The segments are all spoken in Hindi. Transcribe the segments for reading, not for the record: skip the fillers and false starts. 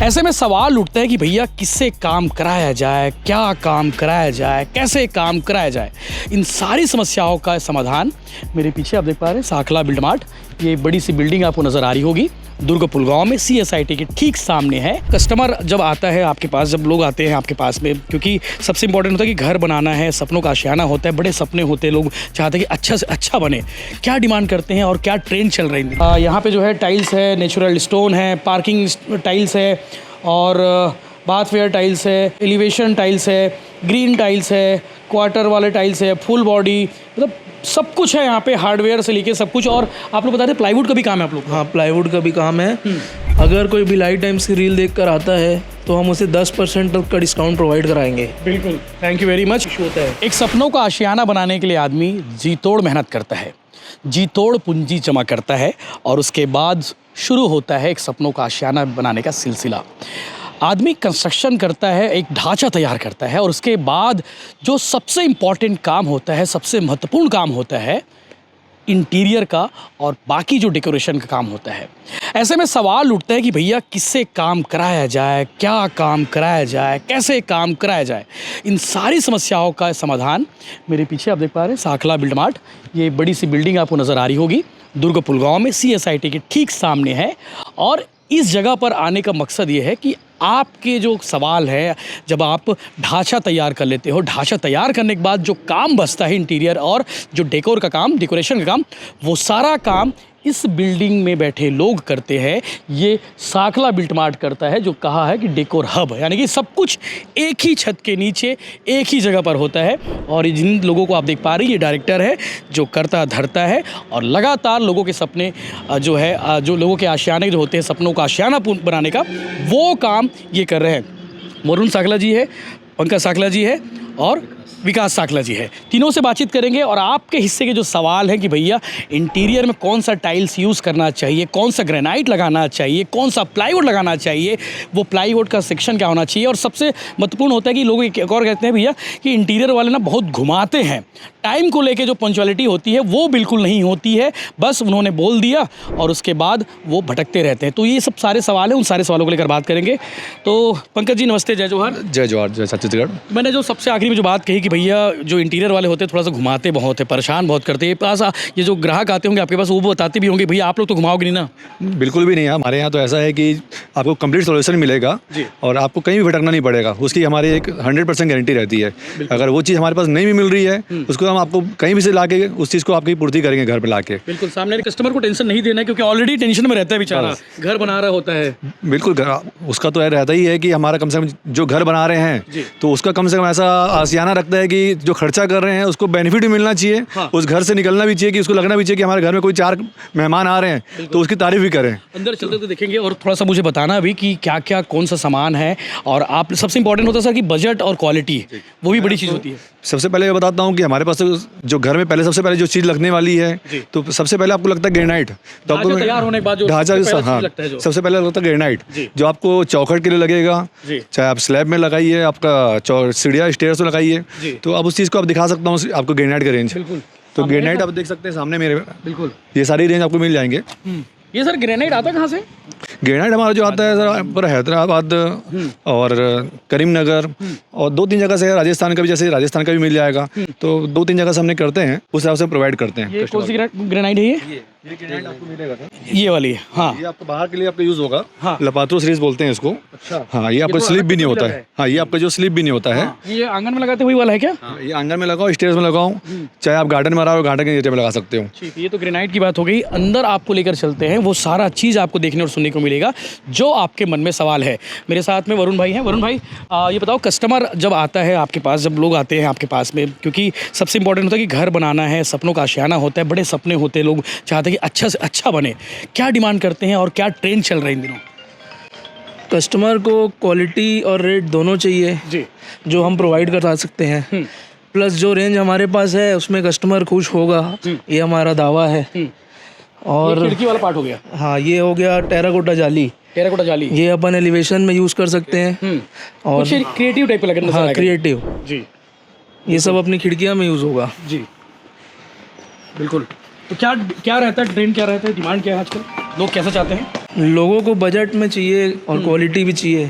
ऐसे में सवाल उठता है कि भैया किससे काम कराया जाए, क्या काम कराया जाए, कैसे काम कराया जाए। इन सारी समस्याओं का समाधान मेरे पीछे आप देख पा रहे हैं साखला बिल्ड मार्ट। ये बड़ी सी बिल्डिंग आपको नज़र आ रही होगी, दुर्ग पुलगांव में CSIT के ठीक सामने है। कस्टमर जब आता है आपके पास, जब लोग आते हैं आपके पास में, क्योंकि सबसे इंपॉर्टेंट होता है कि घर बनाना है, सपनों का आशियाना होता है, बड़े सपने होते हैं, लोग चाहते हैं कि अच्छा से अच्छा बने। क्या डिमांड करते हैं और क्या ट्रेंड चल रही है। यहाँ पे जो है टाइल्स है, नेचुरल स्टोन है, पार्किंग टाइल्स है और बाथवेयर टाइल्स है, एलिवेशन टाइल्स है, ग्रीन टाइल्स है, क्वार्टर वाले टाइल्स है, फुल बॉडी, मतलब सब कुछ है यहाँ पे, हार्डवेयर से लेके सब कुछ। और आप लोग बता दें प्लाईवुड का भी काम है आप लोग? हाँ, प्लाईवुड का भी काम है। अगर कोई भी लाइट टाइम्स की रील देखकर आता है तो हम उसे 10% तक का डिस्काउंट प्रोवाइड कराएंगे। बिल्कुल, थैंक यू वेरी मच। होता है एक सपनों का आशियाना बनाने के लिए आदमी जी तोड़ मेहनत करता है, जी तोड़ पूंजी जमा करता है और उसके बाद शुरू होता है एक सपनों का आशियाना बनाने का सिलसिला। आदमी कंस्ट्रक्शन करता है, एक ढांचा तैयार करता है और उसके बाद जो सबसे इम्पॉर्टेंट काम होता है, सबसे महत्वपूर्ण काम होता है इंटीरियर का और बाकी जो डेकोरेशन का काम होता है। ऐसे में सवाल उठता है कि भैया किससे काम कराया जाए, क्या काम कराया जाए, कैसे काम कराया जाए। इन सारी समस्याओं का समाधान मेरे पीछे आप देख पा रहे हैं साखला बिल्ड मार्ट। ये बड़ी सी बिल्डिंग आपको नज़र आ रही होगी, दुर्ग पुलगांव में CSIT के ठीक सामने है। और इस जगह पर आने का मकसद ये है कि आपके जो सवाल है, जब आप ढांचा तैयार कर लेते हो, ढांचा तैयार करने के बाद जो काम बचता है इंटीरियर और जो डेकोर का काम, डेकोरेशन का काम, वो सारा काम इस बिल्डिंग में बैठे लोग करते हैं। ये साखला बिल्ड मार्ट करता है, जो कहा है कि डेकोर हब, यानी कि सब कुछ एक ही छत के नीचे एक ही जगह पर होता है। और जिन लोगों को आप देख पा रही, ये डायरेक्टर है जो करता धरता है और लगातार लोगों के सपने जो है, जो लोगों के आशियाने जो होते हैं, सपनों का आशियाना बनाने का, वो काम ये कर रहे हैं। वरुण साखला जी है, पंकज साखला जी है और विकास साखला जी है। तीनों से बातचीत करेंगे और आपके हिस्से के जो सवाल हैं कि भैया इंटीरियर में कौन सा टाइल्स यूज़ करना चाहिए, कौन सा ग्रेनाइट लगाना चाहिए, कौन सा प्लाईवुड लगाना चाहिए, वो प्लाईवुड का सेक्शन क्या होना चाहिए। और सबसे महत्वपूर्ण होता है कि लोग एक और कहते हैं भैया कि इंटीरियर वाले ना बहुत घुमाते हैं, टाइम को लेके जो पंक्चुअलिटी होती है वो बिल्कुल नहीं होती है, बस उन्होंने बोल दिया और उसके बाद वो भटकते रहते हैं। तो ये सब सारे सवाल हैं, उन सारे सवालों को लेकर बात करेंगे। तो पंकज जी नमस्ते, जय जोहार। जय जोहार, जय छत्तीसगढ़। मैंने जो सबसे आखिरी में जो बात कही कि भैया जो इंटीरियर वाले होते हैं थोड़ा सा घुमाते बहुत है, परेशान बहुत करते हैं, पास ये जो ग्राहक आते होंगे आपके पास वो बताते भी होंगे भैया आप लोग तो घुमाओगे नहीं ना? बिल्कुल भी नहीं है। हमारे यहाँ तो ऐसा है कि आपको कंप्लीट सॉल्यूशन मिलेगा और आपको कहीं भी भटकना नहीं पड़ेगा। उसकी हमारी एक 100% गारंटी रहती है। अगर वो चीज़ हमारे पास नहीं भी मिल रही है, उसको हम आपको कहीं भी से ला के उस चीज़ को आपकी पूर्ति करेंगे घर पर ला के। बिल्कुल, सामने कस्टमर को टेंशन नहीं देना है, क्योंकि ऑलरेडी टेंशन में रहता है बेचारा, घर बना रहा होता है। बिल्कुल, उसका तो रहता ही है कि हमारा कम से कम जो घर बना रहे हैं तो उसका कम से कम ऐसा आशियाना रखता है कि जो खर्चा कर रहे हैं उसको बेनिफिट भी मिलना चाहिए। हाँ। उस घर से निकलना भी चाहिए कि उसको लगना भी चाहिए कि हमारे घर में कोई 4 मेहमान आ रहे हैं तो उसकी तारीफ भी करें। अंदर चलते तो देखेंगे और थोड़ा सा मुझे बताना भी कि क्या क्या कौन सा सामान है। और आप सबसे इंपॉर्टेंट होता है सर कि बजट और क्वालिटी, वो भी बड़ी चीज़ होती है। सबसे पहले ये बताता हूँ कि हमारे पास जो घर में पहले सबसे पहले जो चीज़ लगने वाली है तो सबसे पहले आपको लगता है ग्रेनाइट। तो आपको तैयार होने के बाद जो ढांचा, हाँ, सबसे पहले लगता है ग्रेनाइट, जो आपको चौखट के लिए लगेगा, चाहे आप स्लैब में लगाइए, आपका सीढ़ियाँ स्टेयर्स में लगाइए। तो अब उस चीज़ को आप दिखा सकता हूँ आपको ग्रेनाइट का रेंज। तो ग्रेनाइट आप देख सकते हैं सामने मेरे। बिल्कुल, ये सारी रेंज आपको मिल जाएंगे। ये सर ग्रेनाइट आता कहाँ से? ग्रेनाइट हमारा जो आता है सर पर हैदराबाद और करीमनगर और 2-3 जगह से, राजस्थान का भी, जैसे राजस्थान का भी मिल जाएगा। तो 2-3 जगह से हमने करते हैं, उस हिसाब से प्रोवाइड करते हैं। ये कौन सी ग्रेनाइट है? ये ग्रेनाइट आपको मिलेगा सर, ये वाली है। हाँ, ये आपको बाहर के लिए आपका यूज होगा। हाँ। लपात्रो सीरीज बोलते हैं इसको। अच्छा। हाँ, ये आपको स्लिप भी नहीं होता है। हाँ, ये आपका जो स्लिप भी नहीं होता है। ये आंगन में लगाते वही वाला है क्या? ये आंगन में लगाओ, स्टेयर्स में लगाओ, चाहे आप गार्डन में लगाओ, गार्डन के नीचे में लगा सकते हो। ठीक, ये तो ग्रेनाइट की बात हो गई। अंदर आपको लेकर चलते हैं, वो सारा चीज़ आपको देखने और सुनने को मिलेगा जो आपके मन में सवाल है। मेरे साथ में वरुण भाई हैं। वरुण भाई, ये बताओ कस्टमर जब आता है आपके पास, जब लोग आते हैं आपके पास में, क्योंकि सबसे इंपॉर्टेंट होता है कि घर बनाना है, सपनों का आशियाना होता है, बड़े सपने होते हैं, लोग चाहते हैं कि अच्छा से अच्छा बने। क्या डिमांड करते हैं और क्या ट्रेंड चल रहा है इन दिनों? कस्टमर को क्वालिटी और रेट दोनों चाहिए जी, जो हम प्रोवाइड करा सकते हैं। प्लस जो रेंज हमारे पास है उसमें कस्टमर खुश होगा, ये हमारा दावा है। और ये खिड़की वाला पार्ट हो गया। हाँ, ये हो गया टेराकोटा जाली। टेराकोटा जाली ये अपन एलिवेशन में यूज़ कर सकते हैं और क्रिएटिव टाइप पे लगे। हाँ, क्रिएटिव जी, ये सब अपनी खिड़कियाँ में यूज़ होगा जी। बिल्कुल। तो क्या क्या रहता है ट्रेंड, क्या रहता है, डिमांड क्या है आजकल, लोग कैसे चाहते हैं? लोगों को बजट में चाहिए और क्वालिटी भी चाहिए,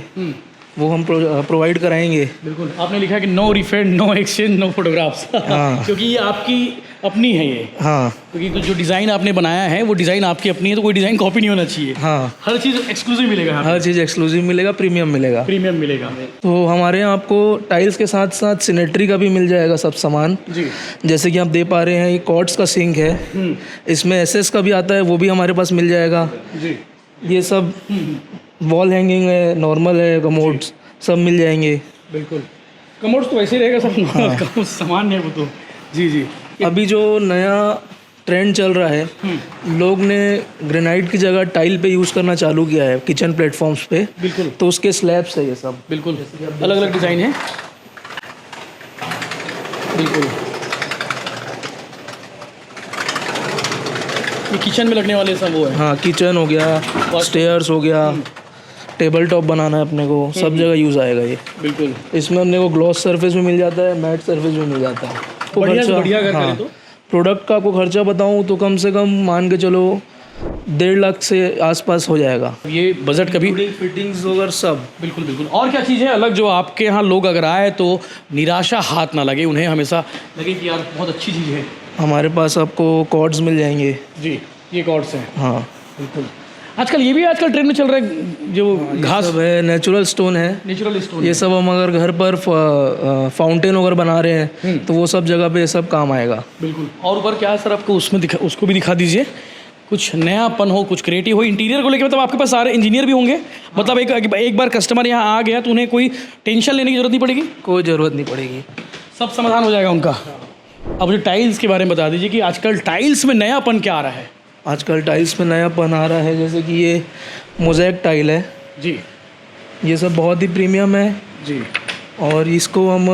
वो हम प्रोवाइड कराएंगे। बिल्कुल, आपने लिखा है कि no refund, no exchange, no photographs. हाँ। क्योंकि ये आपकी अपनी है ये। हाँ क्योंकि जो डिज़ाइन आपने बनाया है वो डिज़ाइन आपकी अपनी है, तो कोई डिज़ाइन कॉपी नहीं होना चाहिए। हाँ, हर चीज़ एक्सक्लूसिव मिलेगा यहाँ पे। हर चीज़ एक्सक्लूसिव मिलेगा, प्रीमियम मिलेगा। प्रीमियम मिलेगा। तो हमारे यहाँ आपको टाइल्स के साथ साथ सिनेट्री का भी मिल जाएगा सब सामान। जी। जैसे कि आप दे पा रहे हैं, ये कॉर्ड्स का सिंक है, इसमें एसएस का भी आता है, वो भी हमारे पास मिल जाएगा। जी। ये सब वॉल हैंगिंग है, नॉर्मल है, कमोड्स सब मिल जाएंगे। बिल्कुल, कमोड्स तो वैसे ही रहेगा सब। हाँ। सामान है वो तो। जी जी। अभी जो नया ट्रेंड चल रहा है, लोग ने ग्रेनाइट की जगह टाइल पे यूज़ करना चालू किया है किचन प्लेटफॉर्म्स पे। बिल्कुल। तो उसके स्लैब्स है ये सब। बिल्कुल, अलग अलग डिज़ाइन है। बिल्कुल, ये किचन में लगने वाले सब वो है। हाँ, किचन हो गया, स्टेयर्स हो गया, टेबल टॉप बनाना है अपने को, सब जगह यूज़ आएगा ये। बिल्कुल, इसमें अपने को ग्लॉस सरफेस भी मिल जाता है, मैट सरफेस भी मिल जाता है। तो बढ़िया से खर्चा, बढ़िया अगर हाँ, करें तो प्रोडक्ट का आपको खर्चा बताऊँ तो कम से कम मान के चलो 1.5 लाख से आसपास हो जाएगा। ये बजट कभी। फिटिंग्स वगैरह सब। बिल्कुल बिल्कुल। और क्या चीज़ है अलग जो आपके यहाँ लोग अगर आए तो निराशा हाथ ना लगे, उन्हें हमेशा लगे कि यार बहुत अच्छी चीज़ है? हमारे पास आपको कॉर्ड्स मिल जाएंगे। जी, ये कॉर्ड्स हैं। हाँ, बिल्कुल, आजकल ये भी आजकल ट्रेंड में चल रहा है जो घास सब है, नेचुरल स्टोन है, नेचुरल स्टोन। ये सब हम अगर घर पर फाउंटेन वगैरह बना रहे हैं तो वो सब जगह पे ये सब काम आएगा। बिल्कुल। और ऊपर क्या है सर आपको उसमें उसको भी दिखा दीजिए, कुछ नयापन हो, कुछ क्रिएटिव हो इंटीरियर को लेकर। मतलब आपके पास सारे इंजीनियर भी होंगे। मतलब एक बार कस्टमर यहाँ आ गया तो उन्हें कोई टेंशन लेने की जरूरत नहीं पड़ेगी। कोई ज़रूरत नहीं पड़ेगी, सब समाधान हो जाएगा उनका। अब जो टाइल्स के बारे में बता दीजिए कि आजकल टाइल्स में नयापन क्या आ रहा है? आजकल टाइल्स में नयापन आ रहा है, जैसे कि ये मोज़ेक टाइल है जी। ये सब बहुत ही प्रीमियम है जी। और इसको हम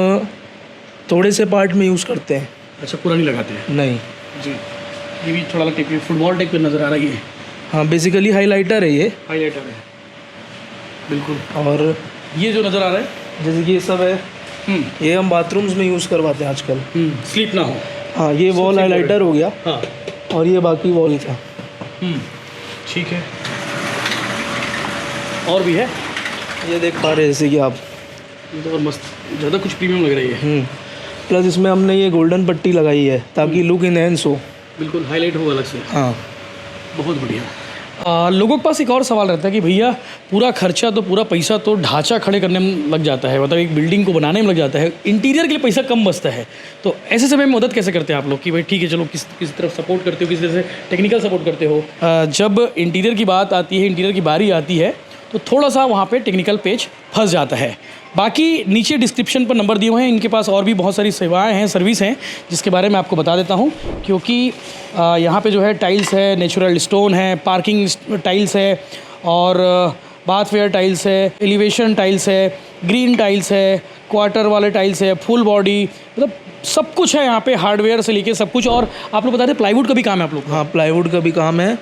थोड़े से पार्ट में यूज़ करते हैं। अच्छा, पूरा नहीं लगाते हैं? नहीं जी। ये भी थोड़ा टाइप फुटबॉल टाइप पे नज़र आ रही है। हाँ, बेसिकली हाइलाइटर है ये। हाईलाइटर है, बिल्कुल। और ये जो नज़र आ रहा है, जैसे कि ये सब है, ये हम बाथरूम्स में यूज़ करवाते हैं आजकल। स्लीप ना हो। हाँ, ये वॉल हाइलाइटर हो गया। हाँ। और ये बाकी वॉल का। ठीक है। और भी है? ये देख पा रहे हैं जैसे कि आप। ये तो और मस्त, ज़्यादा कुछ प्रीमियम लग रही है। प्लस इसमें हमने ये गोल्डन पट्टी लगाई है ताकि लुक इनहेंस हो। बिल्कुल, हाईलाइट होगा अलग से। हाँ, बहुत बढ़िया। लोगों के पास एक और सवाल रहता है कि भैया पूरा खर्चा तो पूरा पैसा तो ढांचा खड़े करने में लग जाता है, मतलब एक बिल्डिंग को बनाने में लग जाता है, इंटीरियर के लिए पैसा कम बचता है। तो ऐसे समय में मदद कैसे करते हैं आप लोग कि भाई ठीक है चलो किस तरफ सपोर्ट करते हो, किस तरह से टेक्निकल सपोर्ट करते हो? जब इंटीरियर की बात आती है, इंटीरियर की बारी आती है तो थोड़ा सा वहाँ पे टेक्निकल पेज फंस जाता है। बाकी नीचे डिस्क्रिप्शन पर नंबर दिए हुए हैं, इनके पास और भी बहुत सारी सेवाएं हैं, सर्विस हैं, जिसके बारे में आपको बता देता हूँ। क्योंकि यहाँ पे जो है टाइल्स है, नेचुरल स्टोन है, पार्किंग टाइल्स है, और बाथवेयर टाइल्स है, एलिवेशन टाइल्स है, ग्रीन टाइल्स है, क्वार्टर वाले टाइल्स है, फुल बॉडी, मतलब सब कुछ है यहाँ पे, हार्डवेयर से लेके सब कुछ। और आप लोग बता दें प्लाईवुड का भी काम है आप लोग? हाँ, प्लाईवुड का भी काम है,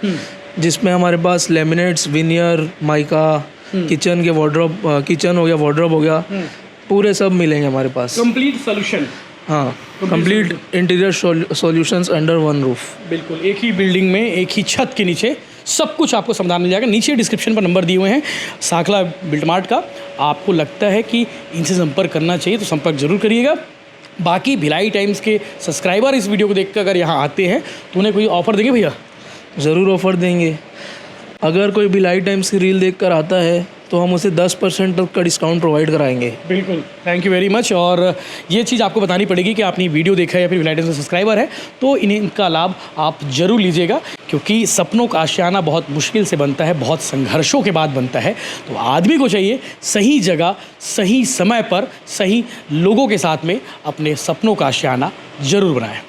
जिसमें हमारे पास लेमिनेट्स, विनियर, माइका, किचन के वार्डरोब, किचन हो गया, वार्डरोब हो गया, पूरे सब मिलेंगे हमारे पास। Complete solution. हाँ, complete interior solutions under one roof. बिल्कुल, एक ही बिल्डिंग में एक ही छत के नीचे सब कुछ आपको समाधान मिल जाएगा। नीचे डिस्क्रिप्शन पर नंबर दिए हुए हैं साखला बिल्ट मार्ट का। आपको लगता है कि इनसे संपर्क करना चाहिए तो संपर्क जरूर करिएगा। बाकी भिलाई टाइम्स के सब्सक्राइबर इस वीडियो को देखकर अगर यहाँ आते हैं तो उन्हें कोई ऑफ़र देंगे भैया? ज़रूर ऑफ़र देंगे। अगर कोई भिलाई टाइम्स की रील देखकर आता है तो हम उसे 10% तक का डिस्काउंट प्रोवाइड कराएंगे। बिल्कुल, थैंक यू वेरी मच। और ये चीज़ आपको बतानी पड़ेगी कि आपने वीडियो देखा है या फिर भिलाई टाइम्स का सब्सक्राइबर है तो इनका लाभ आप ज़रूर लीजिएगा, क्योंकि सपनों का आशियाना बहुत मुश्किल से बनता है, बहुत संघर्षों के बाद बनता है। तो आदमी को चाहिए सही जगह, सही समय पर, सही लोगों के साथ में अपने सपनों का आशियाना ज़रूर बनाएं।